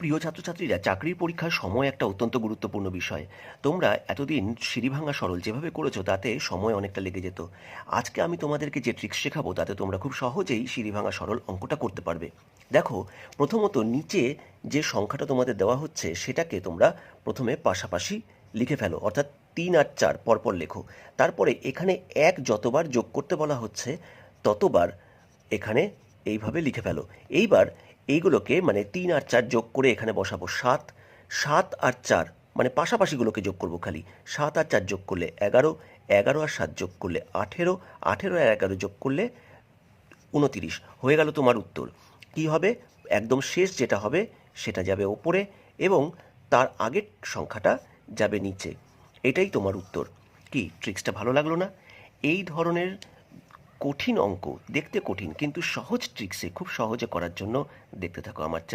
প্রিয় ছাত্রছাত্রীরা, চাকরির পরীক্ষার সময় একটা অত্যন্ত গুরুত্বপূর্ণ বিষয়। তোমরা এতদিন সিঁড়িভাঙা সরল যেভাবে করেছো তাতে সময় অনেকটা লেগে যেত। আজকে আমি তোমাদেরকে যে ট্রিক্স শেখাবো তাতে তোমরা খুব সহজেই সিঁড়িভাঙা সরল অঙ্কটা করতে পারবে। দেখো, প্রথমত নিচে যে সংখ্যাটা তোমাদের দেওয়া হচ্ছে সেটাকে তোমরা প্রথমে পাশাপাশি লিখে ফেলো, অর্থাৎ 3 আর 4 পরপর লেখো। তারপরে এখানে 1 যতবার যোগ করতে বলা হচ্ছে ততবার এখানে এইভাবে লিখে ফেলো। এইবার এইগুলোকে মানে 3 আর 4 যোগ করে এখানে বসাবো 7, 7 আর 4 মানে পাশাপাশিগুলোকে যোগ করবো খালি। 7 আর 4 যোগ করলে 11, 11 আর 7 যোগ করলে 18, 18 আর 11 যোগ করলে 29। হয়ে গেল তোমার উত্তর। কি হবে? একদম শেষ যেটা হবে সেটা যাবে ওপরে এবং তার আগের সংখ্যাটা যাবে নিচে। এটাই তোমার উত্তর। কি ট্রিক্সটা ভালো লাগলো না? এই ধরনের কঠিন অঙ্ক, দেখতে কঠিন কিন্তু সহজ ট্রিক্সে খুব সহজে করার জন্য দেখতে থাকো আমার